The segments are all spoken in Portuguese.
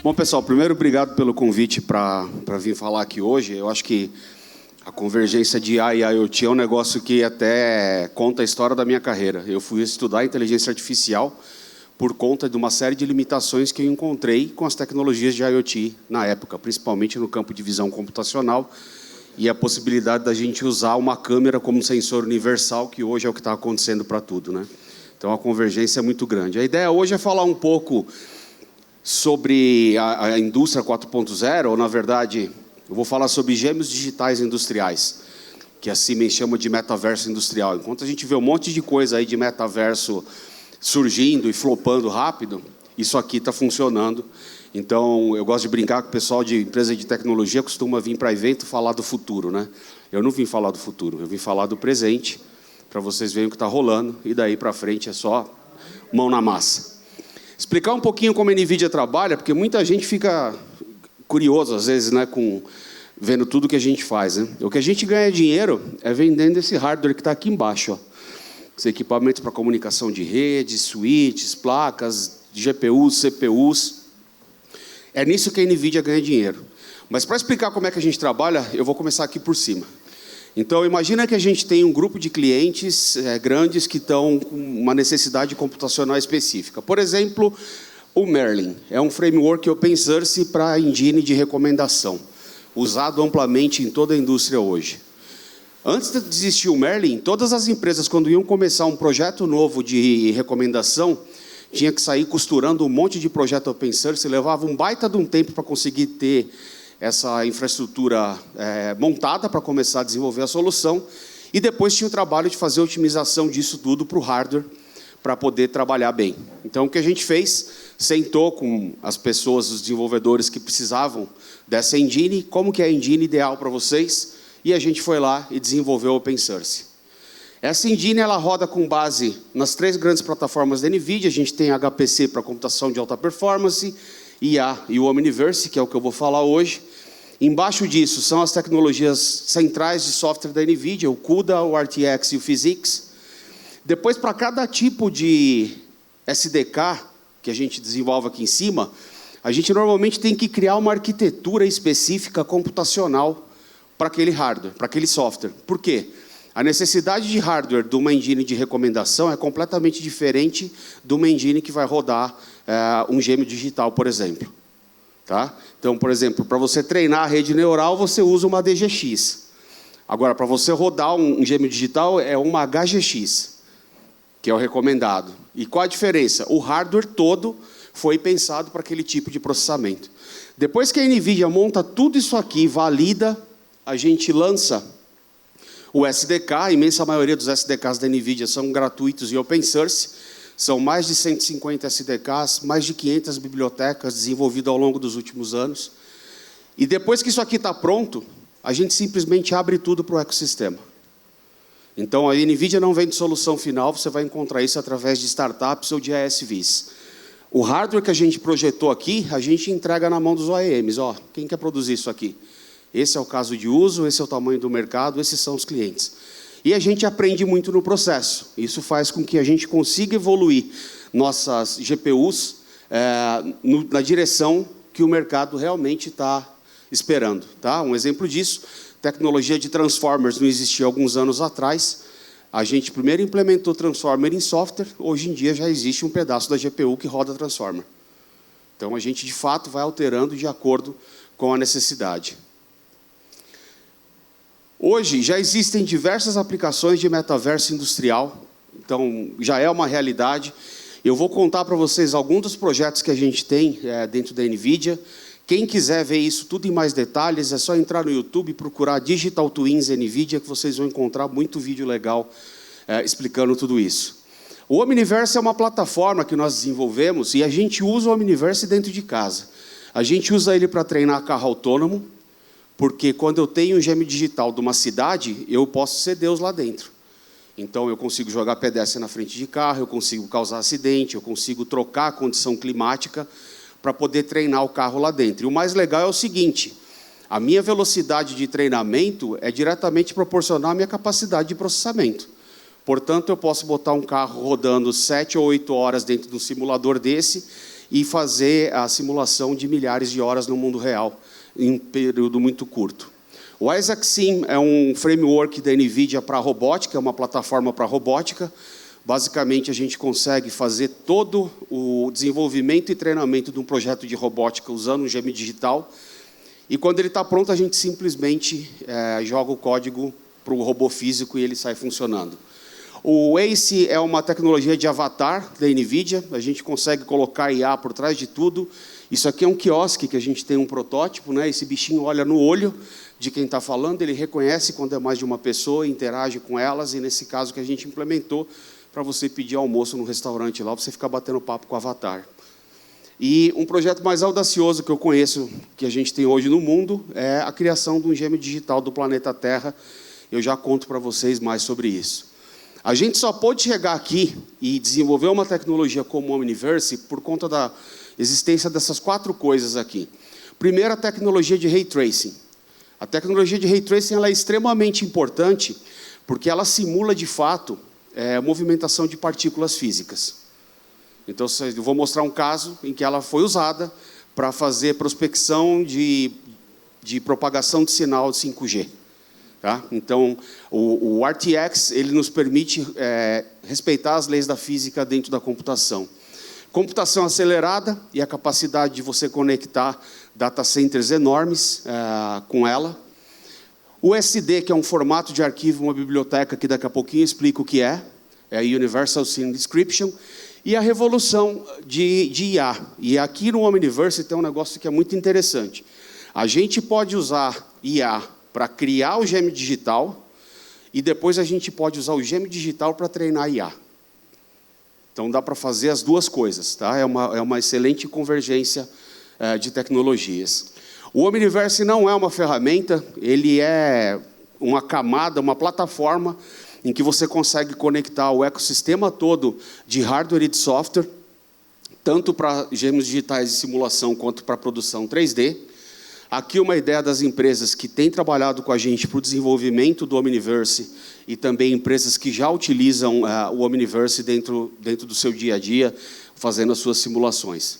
Bom, pessoal, primeiro, obrigado pelo convite para vir falar aqui hoje. Eu acho que a convergência de AI e IoT é um negócio que até conta a história da minha carreira. Eu fui estudar inteligência artificial por conta de uma série de limitações que eu encontrei com as tecnologias de IoT na época, principalmente no campo de visão computacional e a possibilidade da gente usar uma câmera como sensor universal, que hoje é o que está acontecendo para tudo, né? Então, a convergência é muito grande. A ideia hoje é falar um pouco sobre a indústria 4.0, ou, na verdade, eu vou falar sobre gêmeos digitais industriais, que a Siemens chama de metaverso industrial. Enquanto a gente vê um monte de coisa aí de metaverso surgindo e flopando rápido, isso aqui está funcionando. Então, eu gosto de brincar com o pessoal de empresa de tecnologia, costuma vir para evento falar do futuro, né? Eu não vim falar do futuro, eu vim falar do presente, para vocês verem o que está rolando, e daí para frente é só mão na massa. Explicar um pouquinho como a NVIDIA trabalha, porque muita gente fica curioso, às vezes, né, vendo tudo que a gente faz, né? O que a gente ganha dinheiro é vendendo esse hardware que está aqui embaixo, ó. Os equipamentos para comunicação de rede, switches, placas, GPUs, CPUs. É nisso que a NVIDIA ganha dinheiro. Mas, para explicar como é que a gente trabalha, eu vou começar aqui por cima. Então, imagina que a gente tem um grupo de clientes grandes que estão com uma necessidade computacional específica. Por exemplo, o Merlin é um framework open source para engine de recomendação, usado amplamente em toda a indústria hoje. Antes de existir o Merlin, todas as empresas, quando iam começar um projeto novo de recomendação, tinha que sair costurando um monte de projeto open source, levava um baita de um tempo para conseguir ter essa infraestrutura montada para começar a desenvolver a solução, e depois tinha o trabalho de fazer a otimização disso tudo para o hardware, para poder trabalhar bem. Então, o que a gente fez, sentou com as pessoas, os desenvolvedores que precisavam dessa engine, como que é a engine ideal para vocês, e a gente foi lá e desenvolveu o open source. Essa engine ela roda com base nas 3 grandes plataformas da NVIDIA. A gente tem HPC para computação de alta performance, IA e o Omniverse, que é o que eu vou falar hoje. Embaixo disso são as tecnologias centrais de software da NVIDIA, o CUDA, o RTX e o PhysX. Depois, para cada tipo de SDK que a gente desenvolve aqui em cima, a gente normalmente tem que criar uma arquitetura específica computacional para aquele hardware, para aquele software. Por quê? A necessidade de hardware de uma engine de recomendação é completamente diferente de uma engine que vai rodar um gêmeo digital, por exemplo. Tá? Então, por exemplo, para você treinar a rede neural, você usa uma DGX. Agora, para você rodar um gêmeo digital, é uma HGX, que é o recomendado. E qual a diferença? O hardware todo foi pensado para aquele tipo de processamento. Depois que a NVIDIA monta tudo isso aqui, valida, a gente lança o SDK. A imensa maioria dos SDKs da NVIDIA são gratuitos e open source. São mais de 150 SDKs, mais de 500 bibliotecas desenvolvidas ao longo dos últimos anos. E depois que isso aqui está pronto, a gente simplesmente abre tudo para o ecossistema. Então, a NVIDIA não vende solução final, você vai encontrar isso através de startups ou de ASVs. O hardware que a gente projetou aqui, a gente entrega na mão dos OEMs. Ó, quem quer produzir isso aqui? Esse é o caso de uso, esse é o tamanho do mercado, esses são os clientes. E a gente aprende muito no processo. Isso faz com que a gente consiga evoluir nossas GPUs na direção que o mercado realmente está esperando. Tá? Um exemplo disso, tecnologia de Transformers não existia alguns anos atrás. A gente primeiro implementou Transformer em software, hoje em dia já existe um pedaço da GPU que roda Transformer. Então, a gente, de fato, vai alterando de acordo com a necessidade. Hoje, já existem diversas aplicações de metaverso industrial, então já é uma realidade. Eu vou contar para vocês alguns dos projetos que a gente tem dentro da NVIDIA. Quem quiser ver isso tudo em mais detalhes, é só entrar no YouTube e procurar Digital Twins NVIDIA, que vocês vão encontrar muito vídeo legal explicando tudo isso. O Omniverse é uma plataforma que nós desenvolvemos e a gente usa o Omniverse dentro de casa. A gente usa ele para treinar carro autônomo, porque quando eu tenho um gêmeo digital de uma cidade, eu posso ser Deus lá dentro. Então, eu consigo jogar pedestre na frente de carro, eu consigo causar acidente, eu consigo trocar a condição climática para poder treinar o carro lá dentro. E o mais legal é o seguinte, a minha velocidade de treinamento é diretamente proporcional à minha capacidade de processamento. Portanto, eu posso botar um carro rodando 7 ou 8 horas dentro de um simulador desse e fazer a simulação de milhares de horas no mundo real, em um período muito curto. O Isaac Sim é um framework da NVIDIA para robótica, é uma plataforma para robótica. Basicamente, a gente consegue fazer todo o desenvolvimento e treinamento de um projeto de robótica usando um gêmeo digital. E quando ele está pronto, a gente simplesmente joga o código para o robô físico e ele sai funcionando. O ACE é uma tecnologia de avatar da NVIDIA. A gente consegue colocar IA por trás de tudo. Isso aqui é um quiosque que a gente tem um protótipo, né? Esse bichinho olha no olho de quem está falando, ele reconhece quando é mais de uma pessoa, interage com elas, e nesse caso que a gente implementou, para você pedir almoço no restaurante lá, você ficar batendo papo com o avatar. E um projeto mais audacioso que eu conheço, que a gente tem hoje no mundo, é a criação de um gêmeo digital do planeta Terra. Eu já conto para vocês mais sobre isso. A gente só pôde chegar aqui e desenvolver uma tecnologia como o Omniverse por conta da existência dessas 4 coisas aqui. Primeiro, a tecnologia de Ray Tracing. A tecnologia de Ray Tracing ela é extremamente importante porque ela simula, de fato, movimentação de partículas físicas. Então, eu vou mostrar um caso em que ela foi usada para fazer prospecção de propagação de sinal de 5G. Tá? Então, o RTX ele nos permite respeitar as leis da física dentro da computação. Computação acelerada e a capacidade de você conectar data centers enormes com ela. O SD, que é um formato de arquivo, uma biblioteca que daqui a pouquinho eu explico o que é a Universal Scene Description, e a revolução de IA. E aqui no Omniverse tem um negócio que é muito interessante. A gente pode usar IA para criar o gêmeo digital e depois a gente pode usar o gêmeo digital para treinar IA. Então, dá para fazer as duas coisas. Tá? É uma excelente convergência de tecnologias. O Omniverse não é uma ferramenta, ele é uma camada, uma plataforma em que você consegue conectar o ecossistema todo de hardware e de software, tanto para gêmeos digitais de simulação quanto para produção 3D. Aqui uma ideia das empresas que têm trabalhado com a gente para o desenvolvimento do Omniverse e também empresas que já utilizam o Omniverse dentro do seu dia a dia, fazendo as suas simulações.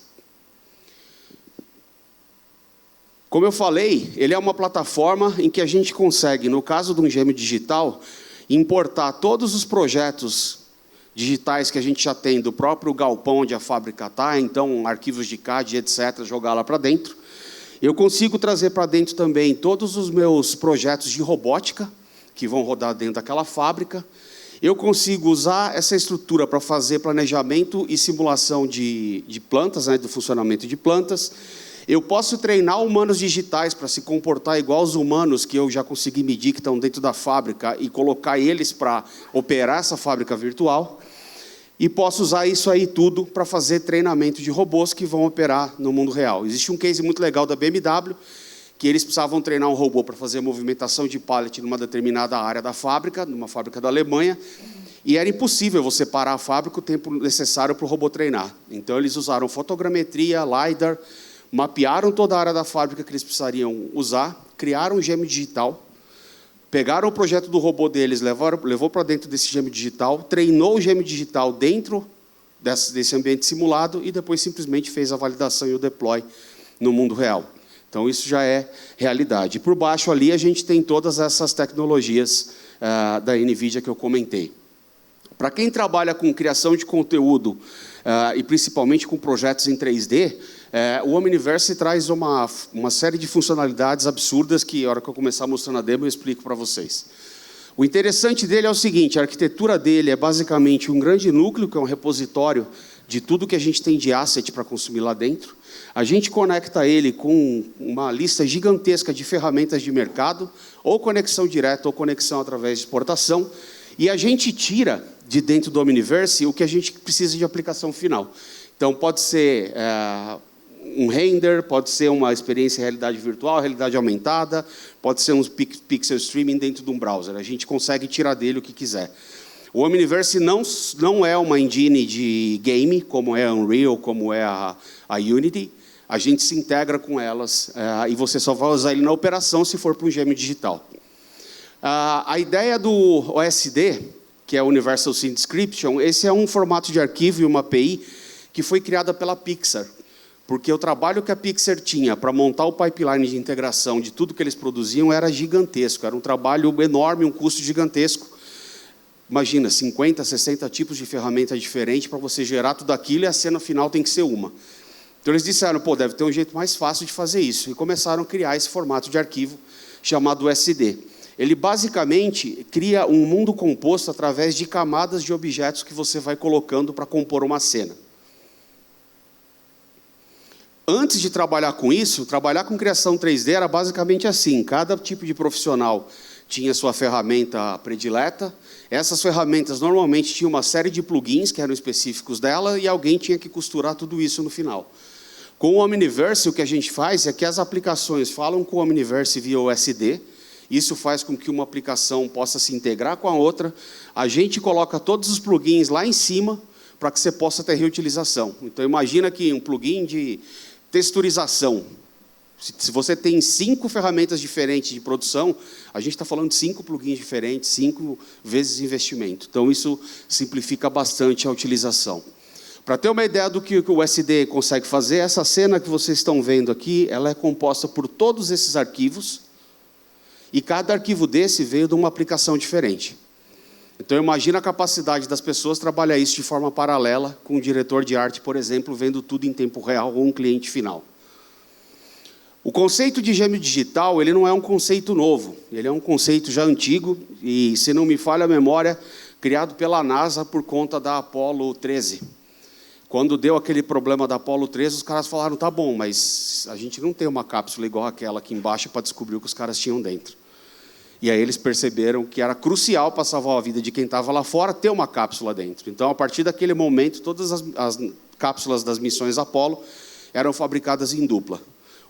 Como eu falei, ele é uma plataforma em que a gente consegue, no caso de um gêmeo digital, importar todos os projetos digitais que a gente já tem do próprio galpão onde a fábrica está, então arquivos de CAD, etc., jogar lá para dentro. Eu consigo trazer para dentro também todos os meus projetos de robótica, que vão rodar dentro daquela fábrica. Eu consigo usar essa estrutura para fazer planejamento e simulação de plantas, né, do funcionamento de plantas. Eu posso treinar humanos digitais para se comportar igual aos humanos que eu já consegui medir, que estão dentro da fábrica, e colocar eles para operar essa fábrica virtual. E posso usar isso aí tudo para fazer treinamento de robôs que vão operar no mundo real. Existe um case muito legal da BMW, que eles precisavam treinar um robô para fazer movimentação de pallet numa determinada área da fábrica, numa fábrica da Alemanha, e era impossível você parar a fábrica o tempo necessário para o robô treinar. Então, eles usaram fotogrametria, LiDAR, mapearam toda a área da fábrica que eles precisariam usar, criaram um gêmeo digital, pegaram o projeto do robô deles, levou para dentro desse gêmeo digital, treinou o gêmeo digital dentro desse ambiente simulado e depois simplesmente fez a validação e o deploy no mundo real. Então, isso já é realidade. E por baixo ali, a gente tem todas essas tecnologias da NVIDIA que eu comentei. Para quem trabalha com criação de conteúdo e principalmente com projetos em 3D, o Omniverse traz uma série de funcionalidades absurdas que, na hora que eu começar mostrando a demo, eu explico para vocês. O interessante dele é o seguinte, a arquitetura dele é basicamente um grande núcleo, que é um repositório de tudo que a gente tem de asset para consumir lá dentro. A gente conecta ele com uma lista gigantesca de ferramentas de mercado, ou conexão direta ou conexão através de exportação, e a gente tira de dentro do Omniverse o que a gente precisa de aplicação final. Então, pode ser um render, pode ser uma experiência em realidade virtual, realidade aumentada, pode ser um pixel streaming dentro de um browser. A gente consegue tirar dele o que quiser. O Omniverse não é uma engine de game, como é a Unreal, como é a Unity. A gente se integra com elas e você só vai usar ele na operação se for para um gêmeo digital. A ideia do OSD, que é o Universal Scene Description, esse é um formato de arquivo e uma API que foi criada pela Pixar. porque o trabalho que a Pixar tinha para montar o pipeline de integração de tudo que eles produziam era gigantesco, era um trabalho enorme, um custo gigantesco. Imagina, 50, 60 tipos de ferramenta diferentes para você gerar tudo aquilo e a cena final tem que ser uma. Então eles disseram, pô, deve ter um jeito mais fácil de fazer isso. E começaram a criar esse formato de arquivo chamado SD. Ele basicamente cria um mundo composto através de camadas de objetos que você vai colocando para compor uma cena. Antes de trabalhar com isso, trabalhar com criação 3D era basicamente assim. Cada tipo de profissional tinha sua ferramenta predileta. Essas ferramentas normalmente tinham uma série de plugins que eram específicos dela e alguém tinha que costurar tudo isso no final. Com o Omniverse, o que a gente faz é que as aplicações falam com o Omniverse via OSD. Isso faz com que uma aplicação possa se integrar com a outra. A gente coloca todos os plugins lá em cima para que você possa ter reutilização. Então, imagina que um plugin de texturização. Se você tem 5 ferramentas diferentes de produção, a gente está falando de 5 plugins diferentes, 5 vezes investimento. Então, isso simplifica bastante a utilização. Para ter uma ideia do que o SD consegue fazer, essa cena que vocês estão vendo aqui, ela é composta por todos esses arquivos, e cada arquivo desse veio de uma aplicação diferente. Então, imagina a capacidade das pessoas trabalhar isso de forma paralela com um diretor de arte, por exemplo, vendo tudo em tempo real ou um cliente final. O conceito de gêmeo digital, ele não é um conceito novo, ele é um conceito já antigo e, se não me falha a memória, criado pela NASA por conta da Apollo 13. Quando deu aquele problema da Apollo 13, os caras falaram, tá bom, mas a gente não tem uma cápsula igual aquela aqui embaixo para descobrir o que os caras tinham dentro. E aí eles perceberam que era crucial para salvar a vida de quem estava lá fora ter uma cápsula dentro. Então, a partir daquele momento, todas as cápsulas das missões Apollo eram fabricadas em dupla.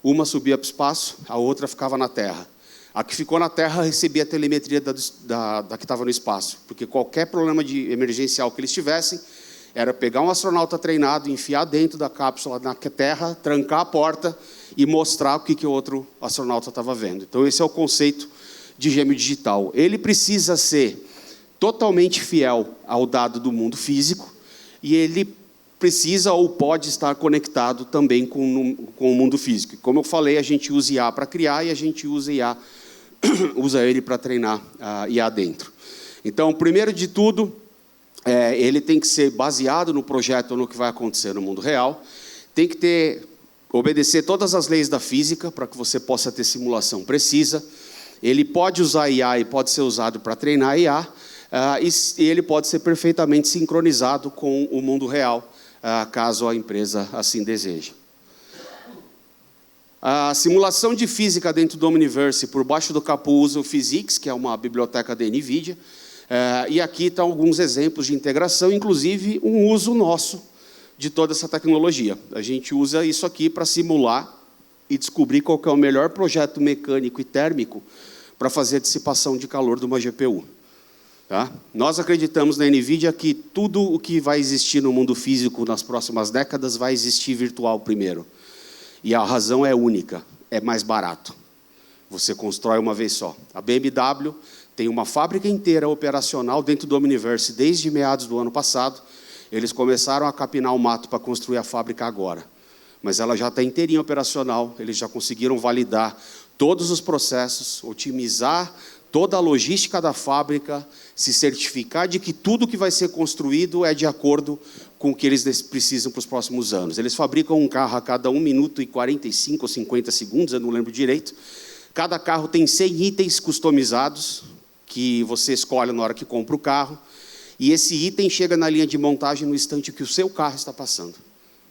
Uma subia para o espaço, a outra ficava na Terra. A que ficou na Terra recebia a telemetria da que estava no espaço, porque qualquer problema emergencial que eles tivessem, era pegar um astronauta treinado, enfiar dentro da cápsula na Terra, trancar a porta e mostrar o que o outro astronauta estava vendo. Então, esse é o conceito de gêmeo digital. Ele precisa ser totalmente fiel ao dado do mundo físico e ele precisa ou pode estar conectado também com o mundo físico. Como eu falei, a gente usa IA para criar e a gente usa ele para treinar IA dentro. Então, primeiro de tudo, ele tem que ser baseado no projeto ou no que vai acontecer no mundo real, tem que obedecer todas as leis da física para que você possa ter simulação precisa. Ele pode usar IA e pode ser usado para treinar IA, e ele pode ser perfeitamente sincronizado com o mundo real, caso a empresa assim deseje. A simulação de física dentro do Omniverse, por baixo do capô, usa o Physics, que é uma biblioteca da NVIDIA, e aqui estão alguns exemplos de integração, inclusive um uso nosso de toda essa tecnologia. A gente usa isso aqui para simular e descobrir qual que é o melhor projeto mecânico e térmico para fazer a dissipação de calor de uma GPU. Tá? Nós acreditamos na NVIDIA que tudo o que vai existir no mundo físico nas próximas décadas vai existir virtual primeiro. E a razão é única, é mais barato. Você constrói uma vez só. A BMW tem uma fábrica inteira operacional dentro do Omniverse desde meados do ano passado. Eles começaram a capinar o mato para construir a fábrica agora. Mas ela já está inteirinha operacional, eles já conseguiram validar todos os processos, otimizar toda a logística da fábrica, se certificar de que tudo que vai ser construído é de acordo com o que eles precisam para os próximos anos. Eles fabricam um carro a cada 1 minuto e 45 ou 50 segundos, eu não lembro direito. Cada carro tem 100 itens customizados, que você escolhe na hora que compra o carro, e esse item chega na linha de montagem no instante que o seu carro está passando.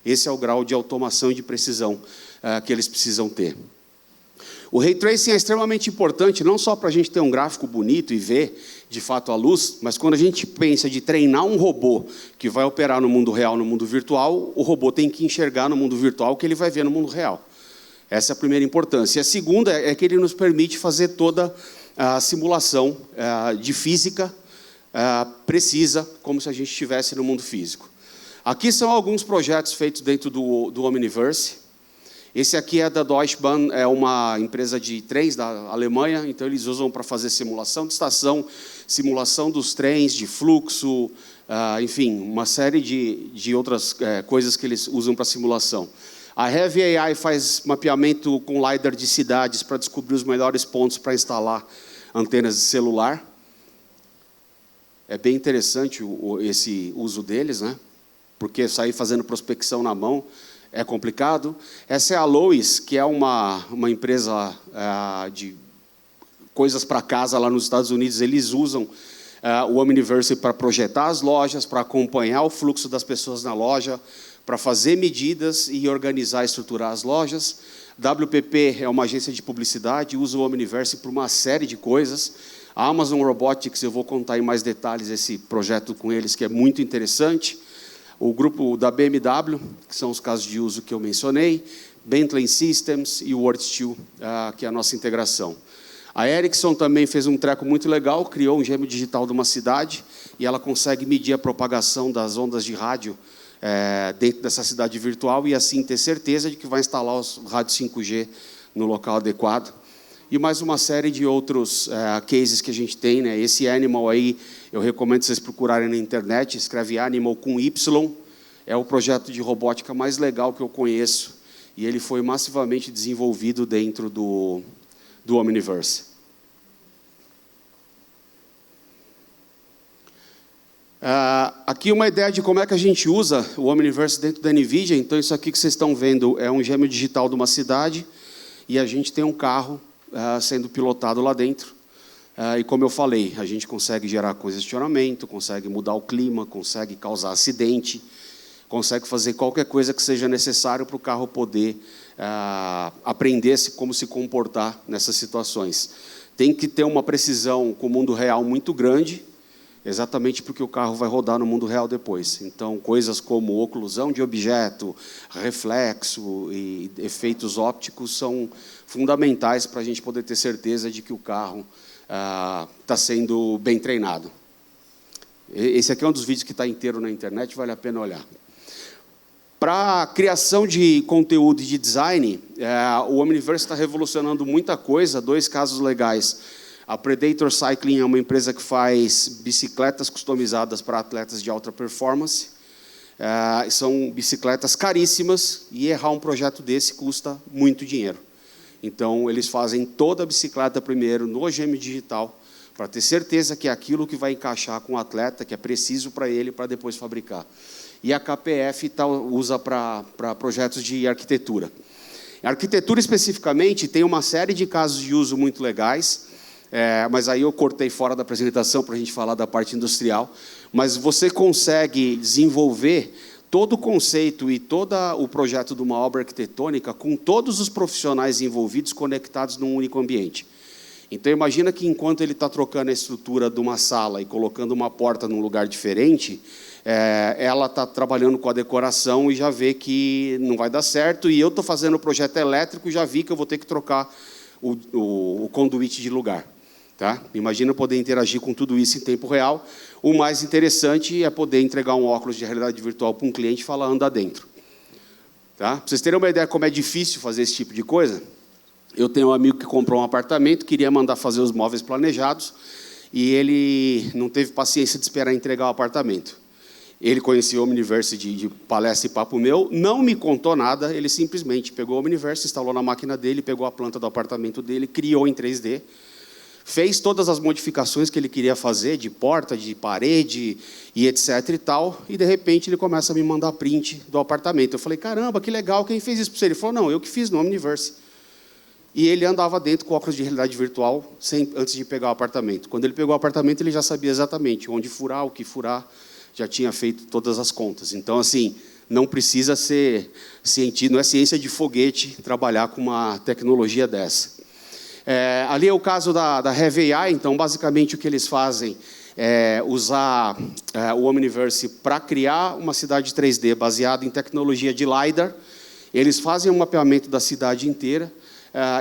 Esse é o grau de automação e de precisão que eles precisam ter. O Ray Tracing é extremamente importante, não só para a gente ter um gráfico bonito e ver, de fato, a luz, mas quando a gente pensa de treinar um robô que vai operar no mundo real, no mundo virtual, o robô tem que enxergar no mundo virtual o que ele vai ver no mundo real. Essa é a primeira importância. E a segunda é que ele nos permite fazer toda a simulação de física precisa, como se a gente estivesse no mundo físico. Aqui são alguns projetos feitos dentro do Omniverse. Esse aqui é da Deutsche Bahn, é uma empresa de trens da Alemanha, então eles usam para fazer simulação de estação, simulação dos trens, de fluxo, enfim, uma série de outras coisas que eles usam para simulação. A Heavy AI faz mapeamento com LiDAR de cidades para descobrir os melhores pontos para instalar antenas de celular. É bem interessante esse uso deles, né? Porque sair fazendo prospecção na mão é complicado. Essa é a Lowe's, que é uma empresa de coisas para casa lá nos Estados Unidos. Eles usam o Omniverse para projetar as lojas, para acompanhar o fluxo das pessoas na loja, para fazer medidas e organizar e estruturar as lojas. WPP é uma agência de publicidade, usa o Omniverse para uma série de coisas. A Amazon Robotics, eu vou contar em mais detalhes esse projeto com eles, que é muito interessante. O grupo da BMW, que são os casos de uso que eu mencionei, Bentley Systems e o WorldSteel, que é a nossa integração. A Ericsson também fez um treco muito legal, criou um gêmeo digital de uma cidade, e ela consegue medir a propagação das ondas de rádio dentro dessa cidade virtual e assim ter certeza de que vai instalar os rádios 5G no local adequado. E mais uma série de outros cases que a gente tem, né? Esse Animal aí, eu recomendo vocês procurarem na internet, escreve Animal com Y, é o projeto de robótica mais legal que eu conheço, e ele foi massivamente desenvolvido dentro do Omniverse. Aqui uma ideia de como é que a gente usa o Omniverse dentro da NVIDIA. Então, isso aqui que vocês estão vendo é um gêmeo digital de uma cidade, e a gente tem um carro sendo pilotado lá dentro. E como eu falei, a gente consegue gerar congestionamento, consegue mudar o clima, consegue causar acidente, consegue fazer qualquer coisa que seja necessário para o carro poder aprender como se comportar nessas situações. Tem que ter uma precisão com o mundo real muito grande, exatamente porque o carro vai rodar no mundo real depois. Então, coisas como oclusão de objeto, reflexo e efeitos ópticos são fundamentais para a gente poder ter certeza de que o carro está sendo bem treinado. Esse aqui é um dos vídeos que está inteiro na internet, vale a pena olhar. Para a criação de conteúdo e de design, o Omniverse está revolucionando muita coisa. Dois casos legais. A Predator Cycling é uma empresa que faz bicicletas customizadas para atletas de alta performance. São bicicletas caríssimas e errar um projeto desse custa muito dinheiro. Então, eles fazem toda a bicicleta primeiro no gêmeo digital, para ter certeza que é aquilo que vai encaixar com o atleta, que é preciso para ele, para depois fabricar. E a KPF usa para projetos de arquitetura. A arquitetura, especificamente, tem uma série de casos de uso muito legais, mas aí eu cortei fora da apresentação para a gente falar da parte industrial. Mas você consegue desenvolver todo o conceito e todo o projeto de uma obra arquitetônica com todos os profissionais envolvidos conectados num único ambiente. Então, imagina que enquanto ele está trocando a estrutura de uma sala e colocando uma porta num lugar diferente, ela está trabalhando com a decoração e já vê que não vai dar certo, e eu estou fazendo o projeto elétrico e já vi que eu vou ter que trocar o conduíte de lugar. Tá? Imagina poder interagir com tudo isso em tempo real. O mais interessante é poder entregar um óculos de realidade virtual para um cliente e falar, anda dentro. Tá? Para vocês terem uma ideia como é difícil fazer esse tipo de coisa, eu tenho um amigo que comprou um apartamento, queria mandar fazer os móveis planejados, e ele não teve paciência de esperar entregar o apartamento. Ele conhecia o Omniverse de palestra e papo meu, não me contou nada, ele simplesmente pegou o Omniverse, instalou na máquina dele, pegou a planta do apartamento dele, criou em 3D, fez todas as modificações que ele queria fazer, de porta, de parede e etc e tal, e de repente ele começa a me mandar print do apartamento. Eu falei, caramba, que legal, quem fez isso para você? Ele falou, não, eu que fiz no Omniverse. E ele andava dentro com óculos de realidade virtual antes de pegar o apartamento. Quando ele pegou o apartamento, ele já sabia exatamente onde furar, o que furar, já tinha feito todas as contas. Então, assim, não precisa ser cientista, não é ciência de foguete trabalhar com uma tecnologia dessa. Ali é o caso da Heavy AI. Então, basicamente, o que eles fazem é usar o Omniverse para criar uma cidade 3D baseada em tecnologia de LiDAR. Eles fazem um mapeamento da cidade inteira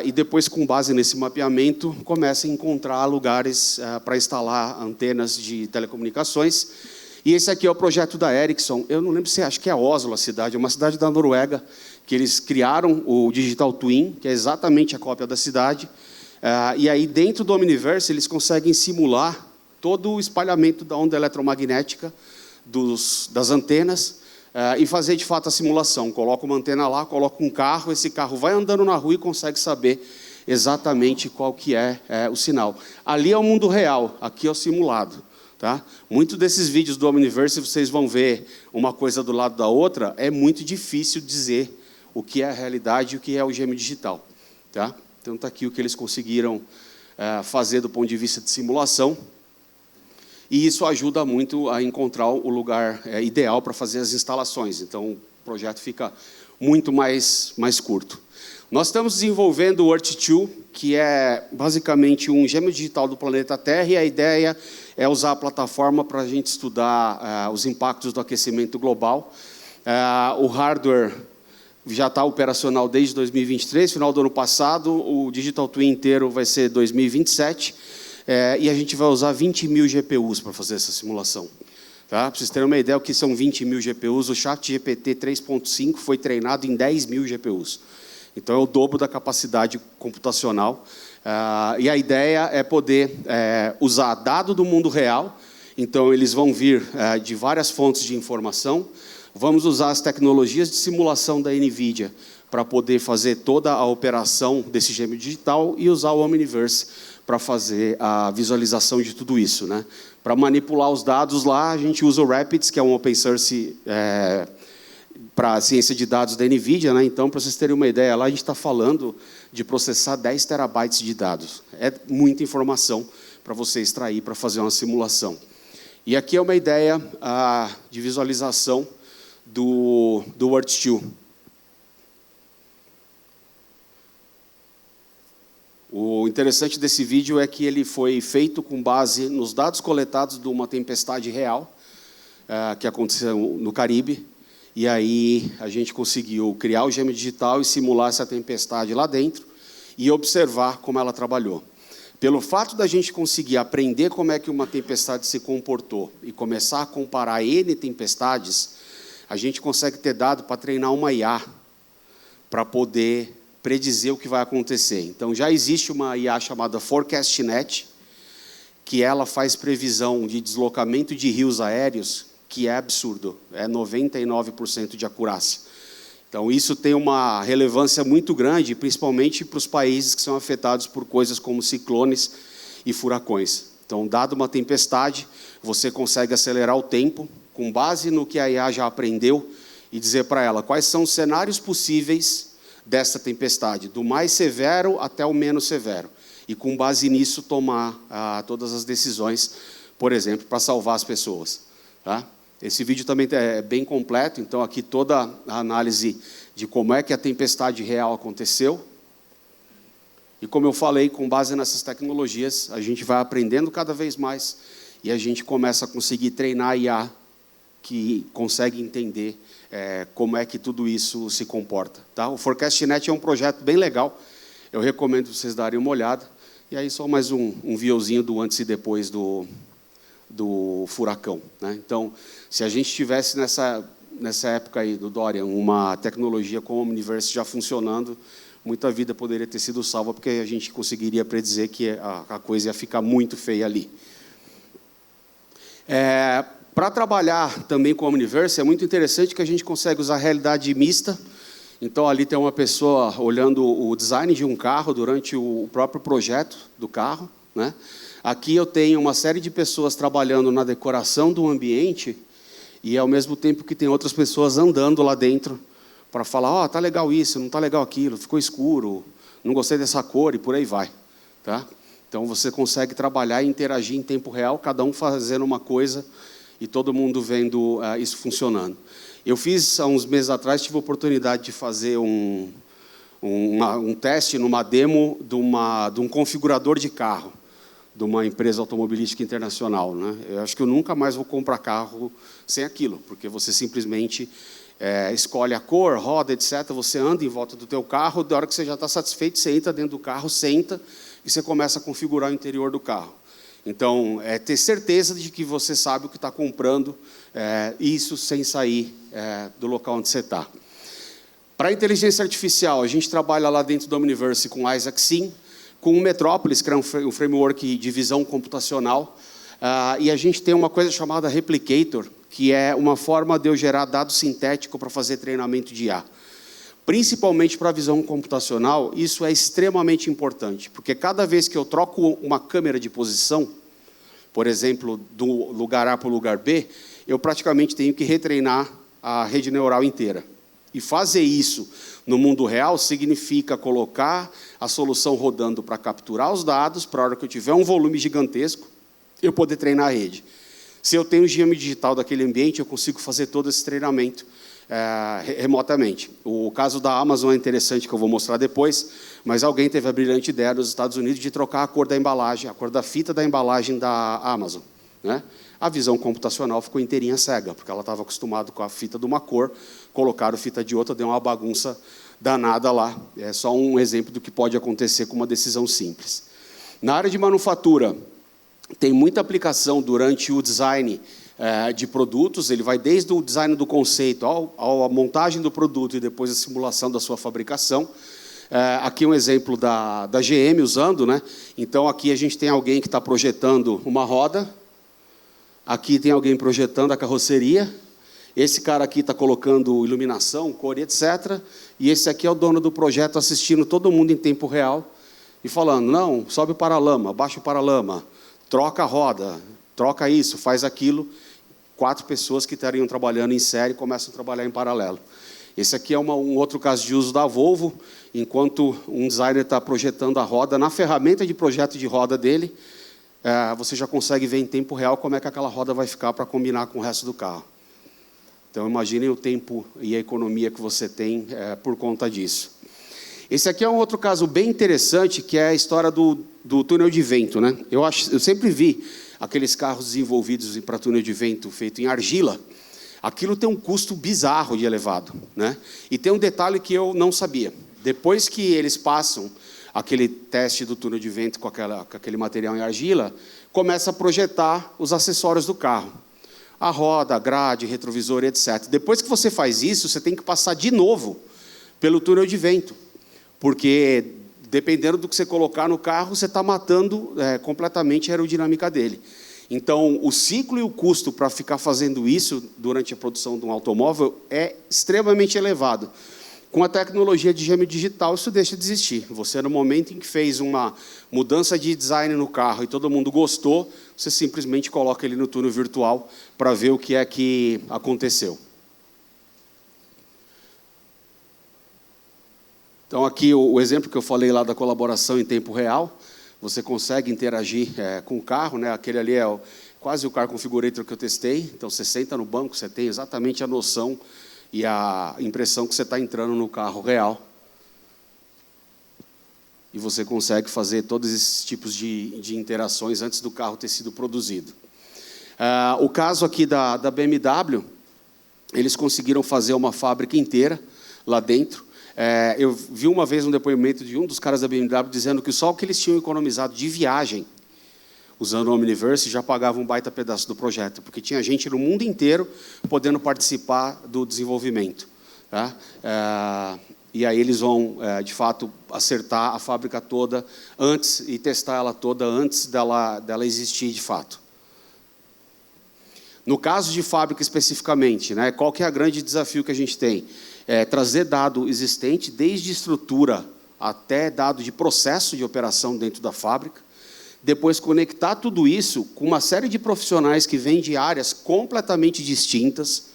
e depois, com base nesse mapeamento, começam a encontrar lugares para instalar antenas de telecomunicações. E esse aqui é o projeto da Ericsson. Eu não lembro se acho que é Oslo a cidade, é uma cidade da Noruega, que eles criaram o Digital Twin, que é exatamente a cópia da cidade. E aí, dentro do Omniverse, eles conseguem simular todo o espalhamento da onda eletromagnética das antenas, e fazer, de fato, a simulação. Coloca uma antena lá, coloca um carro, esse carro vai andando na rua e consegue saber exatamente qual que é o sinal. Ali é o mundo real, aqui é o simulado. Tá? Muitos desses vídeos do Omniverse, vocês vão ver uma coisa do lado da outra, é muito difícil dizer o que é a realidade e o que é o gêmeo digital. Tá? Então, está aqui o que eles conseguiram fazer do ponto de vista de simulação. E isso ajuda muito a encontrar o lugar ideal para fazer as instalações. Então, o projeto fica muito mais curto. Nós estamos desenvolvendo o Earth-2, que é basicamente um gêmeo digital do planeta Terra, e a ideia é usar a plataforma para a gente estudar os impactos do aquecimento global. O hardware já está operacional desde 2023, final do ano passado. O Digital Twin inteiro vai ser 2027. E a gente vai usar 20 mil GPUs para fazer essa simulação. Tá? Para vocês terem uma ideia, o que são 20 mil GPUs, o ChatGPT 3.5 foi treinado em 10 mil GPUs. Então, é o dobro da capacidade computacional. E a ideia é poder usar dado do mundo real. Então, eles vão vir de várias fontes de informação. Vamos usar as tecnologias de simulação da NVIDIA para poder fazer toda a operação desse gêmeo digital e usar o Omniverse para fazer a visualização de tudo isso. Né? Para manipular os dados lá, a gente usa o Rapids, que é um open source para a ciência de dados da NVIDIA. Né? Então, para vocês terem uma ideia, lá a gente está falando de processar 10 terabytes de dados. É muita informação para você extrair para fazer uma simulação. E aqui é uma ideia de visualização do Earth-2. O interessante desse vídeo é que ele foi feito com base nos dados coletados de uma tempestade real que aconteceu no Caribe. E aí a gente conseguiu criar o gêmeo digital e simular essa tempestade lá dentro e observar como ela trabalhou. Pelo fato da gente conseguir aprender como é que uma tempestade se comportou e começar a comparar N tempestades, a gente consegue ter dado para treinar uma IA para poder predizer o que vai acontecer. Então, já existe uma IA chamada ForecastNet, que ela faz previsão de deslocamento de rios aéreos, que é absurdo, é 99% de acurácia. Então, isso tem uma relevância muito grande, principalmente para os países que são afetados por coisas como ciclones e furacões. Então, dado uma tempestade, você consegue acelerar o tempo, com base no que a IA já aprendeu, e dizer para ela quais são os cenários possíveis dessa tempestade, do mais severo até o menos severo. E, com base nisso, tomar todas as decisões, por exemplo, para salvar as pessoas. Tá? Esse vídeo também é bem completo, então aqui toda a análise de como é que a tempestade real aconteceu. E, como eu falei, com base nessas tecnologias, a gente vai aprendendo cada vez mais e a gente começa a conseguir treinar a IA que consegue entender como é que tudo isso se comporta. Tá? O ForecastNet é um projeto bem legal, eu recomendo vocês darem uma olhada. E aí só mais um videozinho do antes e depois do furacão. Né? Então, se a gente tivesse nessa época aí do Dorian uma tecnologia como o Omniverse já funcionando, muita vida poderia ter sido salva, porque a gente conseguiria predizer que a coisa ia ficar muito feia ali. Para trabalhar também com o Omniverse, é muito interessante que a gente consegue usar realidade mista. Então, ali tem uma pessoa olhando o design de um carro durante o próprio projeto do carro. Né? Aqui eu tenho uma série de pessoas trabalhando na decoração do ambiente e, ao mesmo tempo, que tem outras pessoas andando lá dentro para falar, tá legal isso, não está legal aquilo, ficou escuro, não gostei dessa cor, e por aí vai. Tá? Então, você consegue trabalhar e interagir em tempo real, cada um fazendo uma coisa e todo mundo vendo isso funcionando. Eu fiz, há uns meses atrás, tive a oportunidade de fazer um teste numa demo de um configurador de carro, de uma empresa automobilística internacional. Né? Eu acho que eu nunca mais vou comprar carro sem aquilo, porque você simplesmente escolhe a cor, roda, etc. Você anda em volta do teu carro, da hora que você já está satisfeito, você entra dentro do carro, senta e você começa a configurar o interior do carro. Então, ter certeza de que você sabe o que está comprando, isso sem sair do local onde você está. Para a inteligência artificial, a gente trabalha lá dentro do Omniverse com Isaac Sim, com o Metropolis, que é um framework de visão computacional. E a gente tem uma coisa chamada Replicator, que é uma forma de eu gerar dado sintético para fazer treinamento de IA. Principalmente para a visão computacional, isso é extremamente importante, porque cada vez que eu troco uma câmera de posição, por exemplo, do lugar A para o lugar B, eu praticamente tenho que retreinar a rede neural inteira. E fazer isso no mundo real significa colocar a solução rodando para capturar os dados, para a hora que eu tiver um volume gigantesco, eu poder treinar a rede. Se eu tenho o GM digital daquele ambiente, eu consigo fazer todo esse treinamento remotamente. O caso da Amazon é interessante, que eu vou mostrar depois, mas alguém teve a brilhante ideia nos Estados Unidos de trocar a cor da embalagem, a cor da fita da embalagem da Amazon, né? A visão computacional ficou inteirinha cega, porque ela estava acostumada com a fita de uma cor, colocaram fita de outra, deu uma bagunça danada lá. É só um exemplo do que pode acontecer com uma decisão simples. Na área de manufatura, tem muita aplicação durante o design de produtos, ele vai desde o design do conceito à montagem do produto e depois a simulação da sua fabricação. Aqui um exemplo da GM usando, né? Então, aqui a gente tem alguém que está projetando uma roda, aqui tem alguém projetando a carroceria, esse cara aqui está colocando iluminação, cor, etc. E esse aqui é o dono do projeto assistindo todo mundo em tempo real e falando, não, sobe o paralama, baixa o paralama, troca a roda, troca isso, faz aquilo. 4 pessoas que estariam trabalhando em série começam a trabalhar em paralelo. Esse aqui é um outro caso de uso da Volvo, enquanto um designer está projetando a roda, na ferramenta de projeto de roda dele, você já consegue ver em tempo real como é que aquela roda vai ficar para combinar com o resto do carro. Então, imaginem o tempo e a economia que você tem por conta disso. Esse aqui é um outro caso bem interessante, que é a história do túnel de vento, né? Eu sempre vi aqueles carros desenvolvidos para túnel de vento feito em argila. Aquilo tem um custo bizarro de elevado, né? E tem um detalhe que eu não sabia. Depois que eles passam aquele teste do túnel de vento com aquele material em argila, começa a projetar os acessórios do carro. A roda, a grade, retrovisor, etc. Depois que você faz isso, você tem que passar de novo pelo túnel de vento. Porque, dependendo do que você colocar no carro, você está matando completamente a aerodinâmica dele. Então, o ciclo e o custo para ficar fazendo isso durante a produção de um automóvel é extremamente elevado. Com a tecnologia de gêmeo digital, isso deixa de existir. Você, no momento em que fez uma mudança de design no carro e todo mundo gostou, você simplesmente coloca ele no túnel virtual para ver o que é que aconteceu. Então, aqui o exemplo que eu falei lá da colaboração em tempo real, você consegue interagir com o carro, né? Aquele ali é quase o car configurator que eu testei. Então, você senta no banco, você tem exatamente a noção e a impressão que você está entrando no carro real. E você consegue fazer todos esses tipos de interações antes do carro ter sido produzido. O caso aqui da BMW, eles conseguiram fazer uma fábrica inteira lá dentro. Eu vi uma vez um depoimento de um dos caras da BMW dizendo que só o que eles tinham economizado de viagem, usando o Omniverse, já pagava um baita pedaço do projeto, porque tinha gente no mundo inteiro podendo participar do desenvolvimento. Tá? E aí eles vão, de fato, acertar a fábrica toda antes e testar ela toda antes dela existir de fato. No caso de fábrica especificamente, né, qual que é o grande desafio que a gente tem? Trazer dado existente, desde estrutura até dado de processo de operação dentro da fábrica, depois conectar tudo isso com uma série de profissionais que vêm de áreas completamente distintas,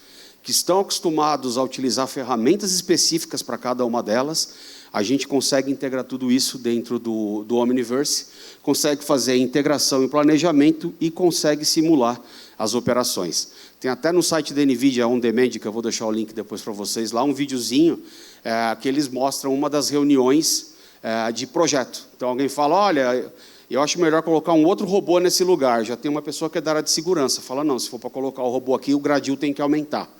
que estão acostumados a utilizar ferramentas específicas para cada uma delas. A gente consegue integrar tudo isso dentro do Omniverse, consegue fazer integração e planejamento e consegue simular as operações. Tem até no site da NVIDIA On Demand, que eu vou deixar o link depois para vocês, lá um videozinho que eles mostram uma das reuniões de projeto. Então alguém fala, olha, eu acho melhor colocar um outro robô nesse lugar, já tem uma pessoa que é da área de segurança, fala, não, se for para colocar o robô aqui, o gradil tem que aumentar.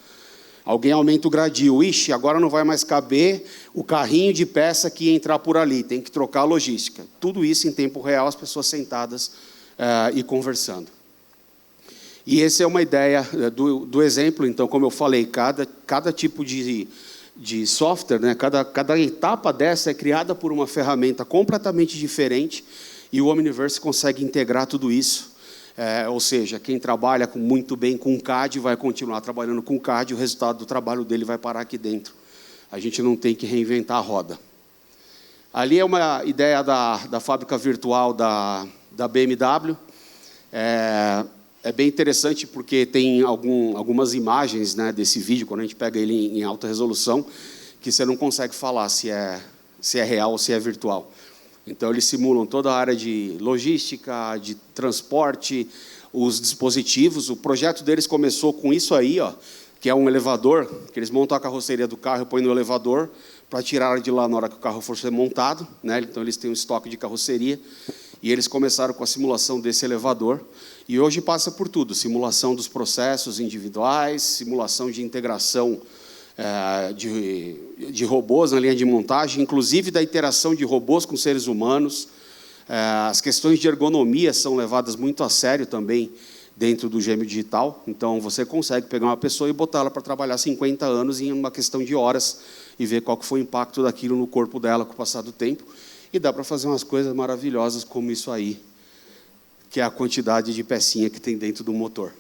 Alguém aumenta o gradil, ixi, agora não vai mais caber o carrinho de peça que ia entrar por ali, tem que trocar a logística. Tudo isso em tempo real, as pessoas sentadas e conversando. E essa é uma ideia do exemplo, então, como eu falei, cada tipo de software, né, cada etapa dessa é criada por uma ferramenta completamente diferente e o Omniverse consegue integrar tudo isso Ou seja, quem trabalha muito bem com CAD vai continuar trabalhando com CAD, o resultado do trabalho dele vai parar aqui dentro. A gente não tem que reinventar a roda. Ali é uma ideia da fábrica virtual da BMW. É bem interessante porque tem algumas imagens, né, desse vídeo, quando a gente pega ele em alta resolução, que você não consegue falar se é real ou se é virtual. Então, eles simulam toda a área de logística, de transporte, os dispositivos. O projeto deles começou com isso aí, ó, que é um elevador, que eles montam a carroceria do carro e põem no elevador para tirar de lá na hora que o carro for ser montado, né? Então, eles têm um estoque de carroceria. E eles começaram com a simulação desse elevador. E hoje passa por tudo, simulação dos processos individuais, simulação de integração de robôs na linha de montagem, inclusive da interação de robôs com seres humanos. As questões de ergonomia são levadas muito a sério também dentro do Gêmeo Digital. Então, você consegue pegar uma pessoa e botá-la para trabalhar 50 anos em uma questão de horas e ver qual que foi o impacto daquilo no corpo dela com o passar do tempo. E dá para fazer umas coisas maravilhosas como isso aí, que é a quantidade de pecinha que tem dentro do motor.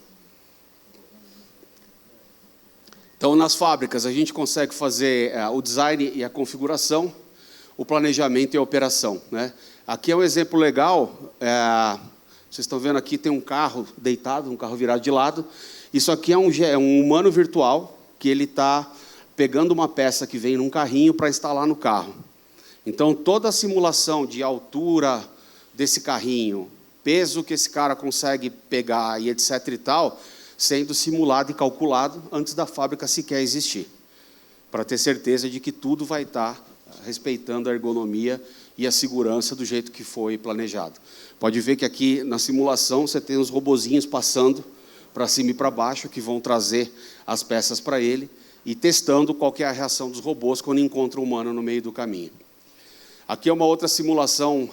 Então, nas fábricas, a gente consegue fazer o design e a configuração, o planejamento e a operação, né? Aqui é um exemplo legal. Vocês estão vendo aqui, tem um carro deitado, um carro virado de lado. Isso aqui é um humano virtual, que ele está pegando uma peça que vem num carrinho para instalar no carro. Então, toda a simulação de altura desse carrinho, peso que esse cara consegue pegar e etc. e tal, sendo simulado e calculado antes da fábrica sequer existir, para ter certeza de que tudo vai estar respeitando a ergonomia e a segurança do jeito que foi planejado. Pode ver que aqui na simulação você tem os robozinhos passando para cima e para baixo, que vão trazer as peças para ele, e testando qual que é a reação dos robôs quando encontram o humano no meio do caminho. Aqui é uma outra simulação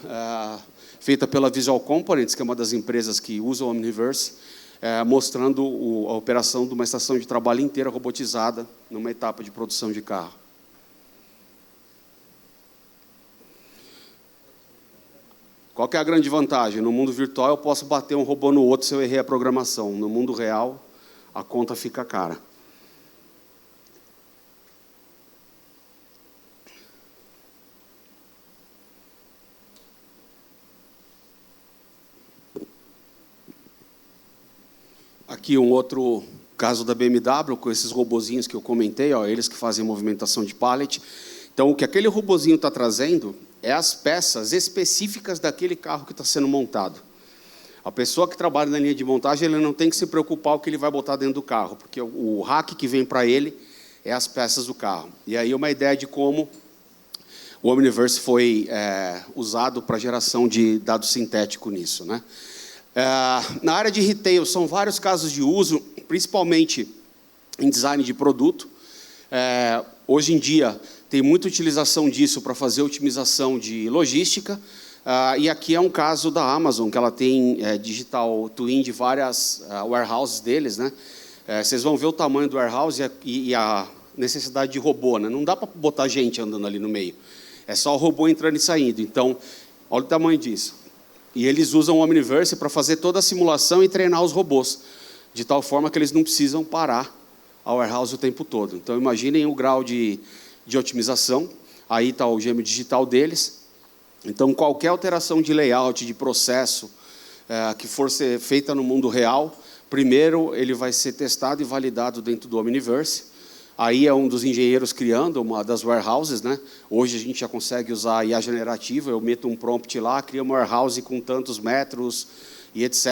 feita pela Visual Components, que é uma das empresas que usa o Omniverse, mostrando a operação de uma estação de trabalho inteira robotizada numa etapa de produção de carro. Qual que é a grande vantagem? No mundo virtual eu posso bater um robô no outro se eu errei a programação. No mundo real, a conta fica cara. Aqui um outro caso da BMW, com esses robozinhos que eu comentei, ó, eles que fazem movimentação de pallet. Então, o que aquele robozinho está trazendo é as peças específicas daquele carro que está sendo montado. A pessoa que trabalha na linha de montagem, ele não tem que se preocupar o que ele vai botar dentro do carro, porque o rack que vem para ele é as peças do carro. E aí uma ideia de como o Omniverse foi usado para geração de dado sintético nisso, né? Na área de retail, são vários casos de uso, principalmente em design de produto. Hoje em dia, tem muita utilização disso para fazer otimização de logística. E aqui é um caso da Amazon, que ela tem digital twin de várias warehouses deles, né? Vocês vão ver o tamanho do warehouse e a necessidade de robô, né? Não dá para botar gente andando ali no meio. É só o robô entrando e saindo. Então, olha o tamanho disso. E eles usam o Omniverse para fazer toda a simulação e treinar os robôs, de tal forma que eles não precisam parar a warehouse o tempo todo. Então, imaginem o grau de otimização. Aí está o gêmeo digital deles. Então, qualquer alteração de layout, de processo, que for ser feita no mundo real, primeiro ele vai ser testado e validado dentro do Omniverse. Aí é um dos engenheiros criando uma das warehouses, né? Hoje a gente já consegue usar IA generativa, eu meto um prompt lá, cria uma warehouse com tantos metros e etc.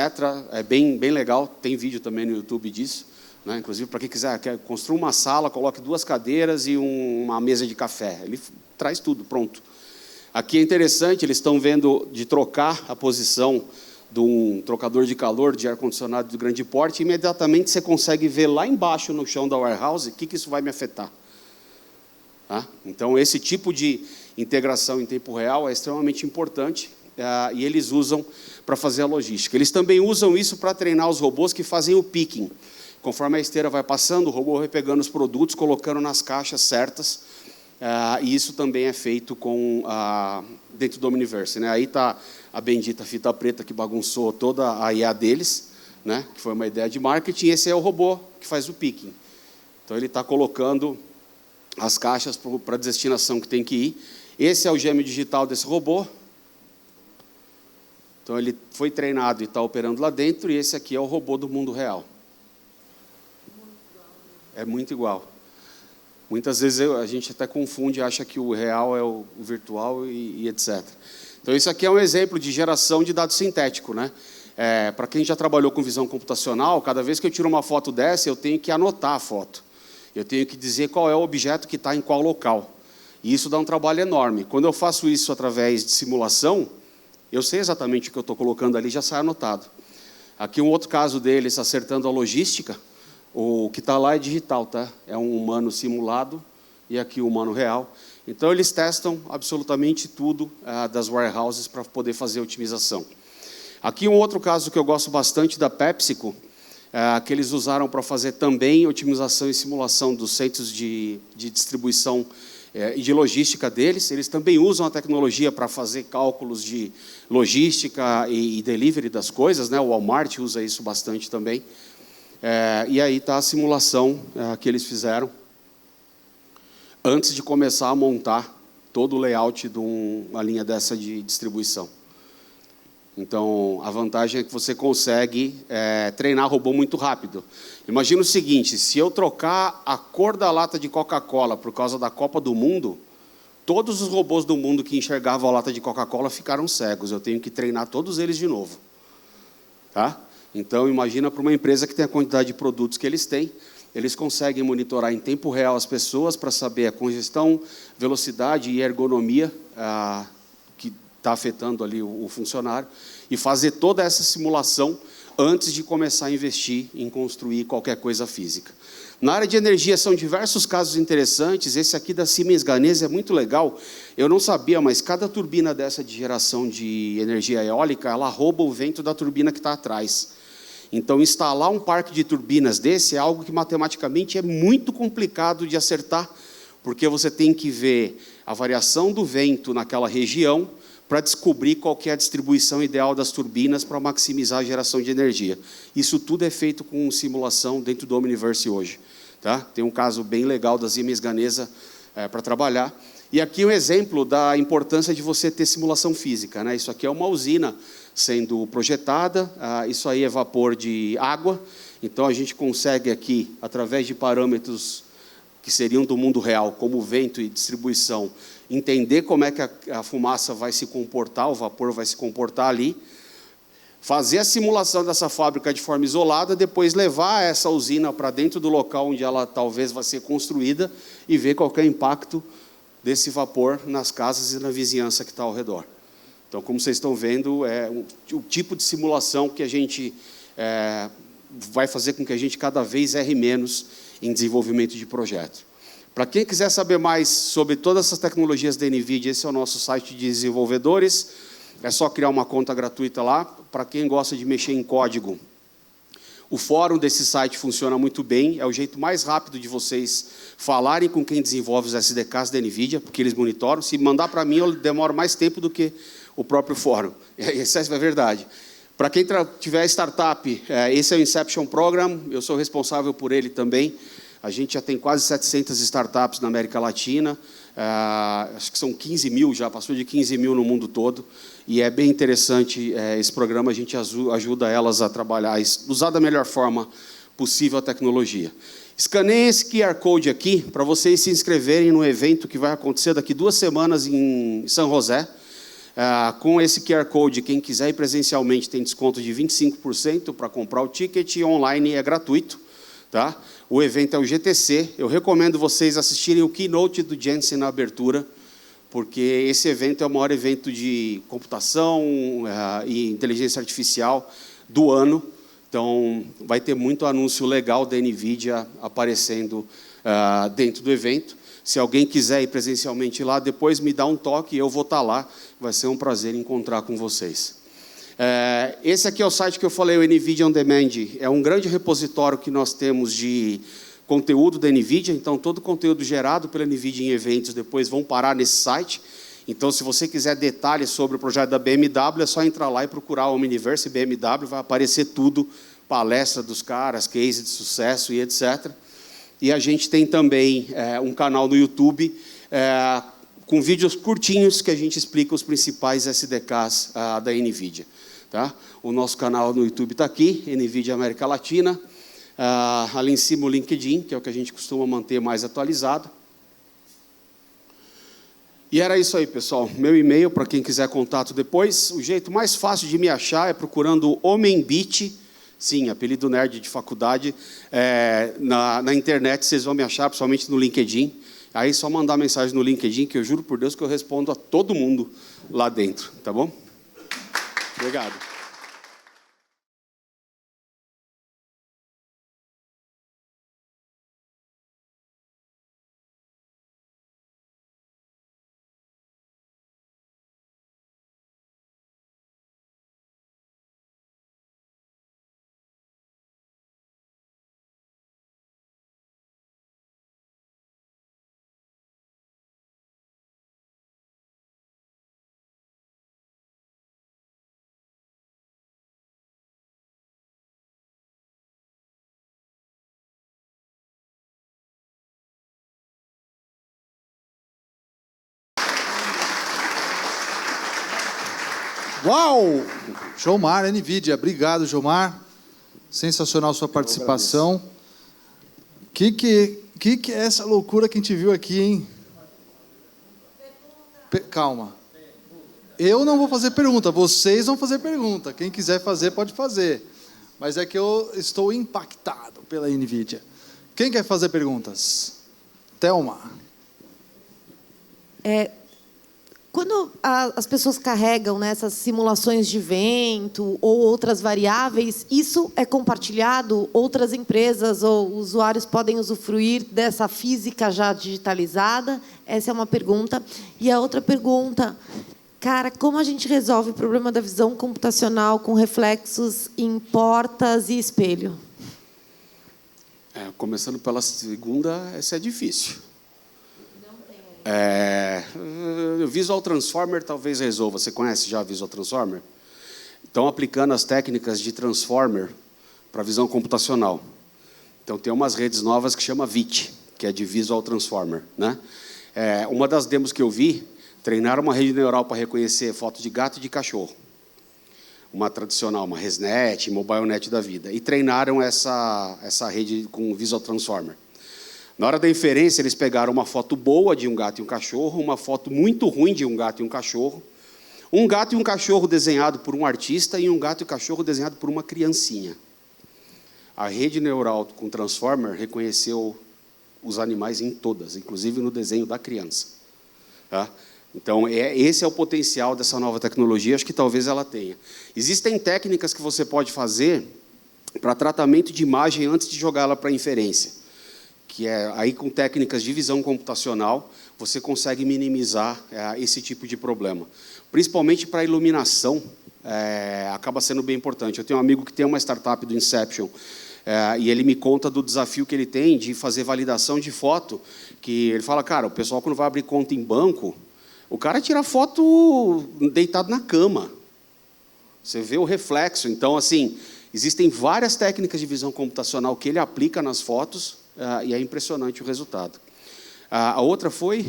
É bem legal, tem vídeo também no YouTube disso, né? Inclusive, para quem quiser, construa uma sala, coloque 2 cadeiras e uma mesa de café. Ele traz tudo, pronto. Aqui é interessante, eles estão vendo de trocar a posição de um trocador de calor de ar-condicionado de grande porte, imediatamente você consegue ver lá embaixo no chão da warehouse o que isso vai me afetar. Tá? Então, esse tipo de integração em tempo real é extremamente importante e eles usam para fazer a logística. Eles também usam isso para treinar os robôs que fazem o picking. Conforme a esteira vai passando, o robô vai pegando os produtos, colocando nas caixas certas, e isso também é feito com dentro do Omniverse, né? Aí está a bendita fita preta que bagunçou toda a IA deles, né? Que foi uma ideia de marketing. Esse é o robô que faz o picking. Então, ele está colocando as caixas para a destinação que tem que ir. Esse é o gêmeo digital desse robô. Então, ele foi treinado e está operando lá dentro, e esse aqui é o robô do mundo real. É muito igual. Muitas vezes a gente até confunde, acha que o real é o virtual e etc. Então, isso aqui é um exemplo de geração de dado sintético, né? Para quem já trabalhou com visão computacional, cada vez que eu tiro uma foto dessa, eu tenho que anotar a foto. Eu tenho que dizer qual é o objeto que está em qual local. E isso dá um trabalho enorme. Quando eu faço isso através de simulação, eu sei exatamente o que eu estou colocando ali, já sai anotado. Aqui um outro caso deles, acertando a logística. O que está lá é digital, tá? É um humano simulado e aqui o humano real. Então, eles testam absolutamente tudo das warehouses para poder fazer a otimização. Aqui um outro caso que eu gosto bastante da PepsiCo, que eles usaram para fazer também otimização e simulação dos centros de distribuição e de logística deles. Eles também usam a tecnologia para fazer cálculos de logística e delivery das coisas, né? O Walmart usa isso bastante também. E aí está a simulação que eles fizeram antes de começar a montar todo o layout de uma linha dessa de distribuição. Então, a vantagem é que você consegue treinar robô muito rápido. Imagina o seguinte, se eu trocar a cor da lata de Coca-Cola por causa da Copa do Mundo, todos os robôs do mundo que enxergavam a lata de Coca-Cola ficaram cegos. Eu tenho que treinar todos eles de novo. Tá? Então, imagina para uma empresa que tem a quantidade de produtos que eles têm, eles conseguem monitorar em tempo real as pessoas para saber a congestão, velocidade e ergonomia que está afetando ali o funcionário e fazer toda essa simulação antes de começar a investir em construir qualquer coisa física. Na área de energia são diversos casos interessantes. Esse aqui da Siemens Gamesa é muito legal. Eu não sabia, mas cada turbina dessa de geração de energia eólica, ela rouba o vento da turbina que está atrás. Então, instalar um parque de turbinas desse é algo que matematicamente é muito complicado de acertar, porque você tem que ver a variação do vento naquela região para descobrir qual que é a distribuição ideal das turbinas para maximizar a geração de energia. Isso tudo é feito com simulação dentro do Omniverse hoje. Tá? Tem um caso bem legal da Siemens Gamesa para trabalhar. E aqui um exemplo da importância de você ter simulação física, né? Isso aqui é uma usina sendo projetada, isso aí é vapor de água, então a gente consegue aqui, através de parâmetros que seriam do mundo real, como vento e distribuição, entender como é que a fumaça vai se comportar, o vapor vai se comportar ali, fazer a simulação dessa fábrica de forma isolada, depois levar essa usina para dentro do local onde ela talvez vai ser construída e ver qual que é o impacto desse vapor nas casas e na vizinhança que está ao redor. Então, como vocês estão vendo, é o tipo de simulação que a gente vai fazer com que a gente cada vez erre menos em desenvolvimento de projeto. Para quem quiser saber mais sobre todas essas tecnologias da NVIDIA, esse é o nosso site de desenvolvedores. É só criar uma conta gratuita lá. Para quem gosta de mexer em código, o fórum desse site funciona muito bem. É o jeito mais rápido de vocês falarem com quem desenvolve os SDKs da NVIDIA, porque eles monitoram. Se mandar para mim, eu demoro mais tempo do que o próprio fórum. Essa é a verdade. Para quem tiver startup, esse é o Inception Program, eu sou responsável por ele também. A gente já tem quase 700 startups na América Latina, acho que são 15 mil já, passou de 15 mil no mundo todo, e é bem interessante esse programa, a gente ajuda elas a trabalhar, usar da melhor forma possível a tecnologia. Escaneiem esse QR Code aqui, para vocês se inscreverem no evento que vai acontecer daqui 2 semanas em São José. Com esse QR Code, quem quiser ir presencialmente tem desconto de 25% para comprar o ticket, e online é gratuito. Tá? O evento é o GTC. Eu recomendo vocês assistirem o keynote do Jensen na abertura, porque esse evento é o maior evento de computação e inteligência artificial do ano. Então, vai ter muito anúncio legal da NVIDIA aparecendo dentro do evento. Se alguém quiser ir presencialmente lá, depois me dá um toque e eu vou estar lá. Vai ser um prazer encontrar com vocês. Esse aqui é o site que eu falei, o NVIDIA On Demand. É um grande repositório que nós temos de conteúdo da NVIDIA. Então, todo o conteúdo gerado pela NVIDIA em eventos depois vão parar nesse site. Então, se você quiser detalhes sobre o projeto da BMW, é só entrar lá e procurar o Omniverse BMW, vai aparecer tudo, palestra dos caras, case de sucesso e etc. E a gente tem também um canal no YouTube com vídeos curtinhos que a gente explica os principais SDKs da NVIDIA. Tá? O nosso canal no YouTube está aqui, NVIDIA América Latina. Ali em cima o LinkedIn, que é o que a gente costuma manter mais atualizado. E era isso aí, pessoal. Meu e-mail, para quem quiser contato depois. O jeito mais fácil de me achar é procurando HomenBit, sim, apelido nerd de faculdade, na internet vocês vão me achar, principalmente no LinkedIn. Aí só mandar mensagem no LinkedIn, que eu juro por Deus que eu respondo a todo mundo lá dentro, tá bom? Obrigado. Uau! Jomar, NVIDIA. Obrigado, Jomar. Sensacional sua participação. Que é essa loucura que a gente viu aqui, hein? Calma. Eu não vou fazer pergunta, vocês vão fazer pergunta. Quem quiser fazer, pode fazer. Mas é que eu estou impactado pela NVIDIA. Quem quer fazer perguntas? Thelma. Quando as pessoas carregam nessas simulações de vento ou outras variáveis, isso é compartilhado? Outras empresas ou usuários podem usufruir dessa física já digitalizada? Essa é uma pergunta. E a outra pergunta, cara, como a gente resolve o problema da visão computacional com reflexos em portas e espelho? Começando pela segunda, essa é difícil. Visual Transformer talvez resolva. Você conhece já Visual Transformer? Estão aplicando as técnicas de Transformer para visão computacional. Então, tem umas redes novas que chama VIT, que é de Visual Transformer, né? Uma das demos que eu vi, treinaram uma rede neural para reconhecer foto de gato e de cachorro. Uma tradicional, uma ResNet, MobileNet da vida. E treinaram essa rede com Visual Transformer. Na hora da inferência, eles pegaram uma foto boa de um gato e um cachorro, uma foto muito ruim de um gato e um cachorro desenhado por um artista e um gato e um cachorro desenhado por uma criancinha. A rede neural com Transformer reconheceu os animais em todas, inclusive no desenho da criança. Tá? Então, esse é o potencial dessa nova tecnologia, acho que talvez ela tenha. Existem técnicas que você pode fazer para tratamento de imagem antes de jogá-la para inferência. Que aí com técnicas de visão computacional, você consegue minimizar esse tipo de problema. Principalmente para a iluminação, acaba sendo bem importante. Eu tenho um amigo que tem uma startup do Inception, e ele me conta do desafio que ele tem de fazer validação de foto, que ele fala, cara, o pessoal quando vai abrir conta em banco, o cara tira foto deitado na cama. Você vê o reflexo. Então, assim, existem várias técnicas de visão computacional que ele aplica nas fotos, e é impressionante o resultado. A outra foi?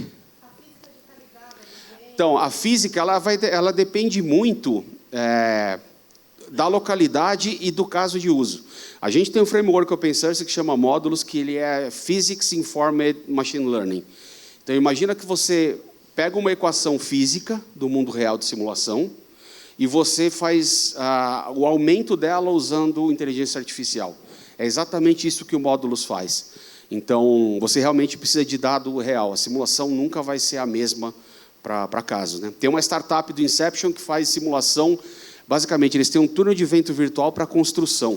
Então, a física ela depende muito da localidade e do caso de uso. A gente tem um framework open source que chama Módulos, que ele é Physics Informed Machine Learning. Então, imagina que você pega uma equação física do mundo real de simulação e você faz o aumento dela usando inteligência artificial. É exatamente isso que o Módulos faz. Então, você realmente precisa de dado real. A simulação nunca vai ser a mesma para casos, né? Tem uma startup do Inception que faz simulação. Basicamente, eles têm um túnel de vento virtual para construção.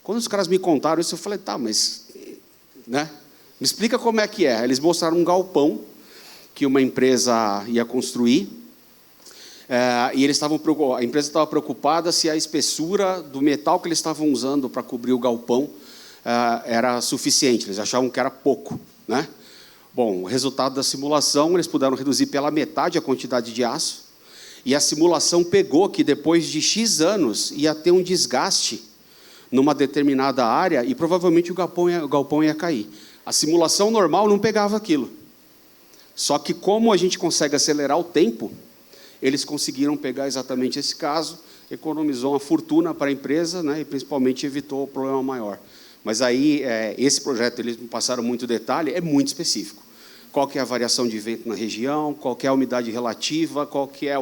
Quando os caras me contaram isso, eu falei, tá, mas... né? Me explica como é que é. Eles mostraram um galpão que uma empresa ia construir. E a empresa estava preocupada se a espessura do metal que eles estavam usando para cobrir o galpão era suficiente. Eles achavam que era pouco, né? Bom, o resultado da simulação, eles puderam reduzir pela metade a quantidade de aço, e a simulação pegou que depois de X anos ia ter um desgaste numa determinada área e provavelmente o galpão ia cair. A simulação normal não pegava aquilo. Só que como a gente consegue acelerar o tempo, eles conseguiram pegar exatamente esse caso, economizou uma fortuna para a empresa, né, e principalmente evitou o problema maior. Mas aí, esse projeto, eles me passaram muito detalhe, é muito específico. Qual que é a variação de vento na região, qual que é a umidade relativa, qual que é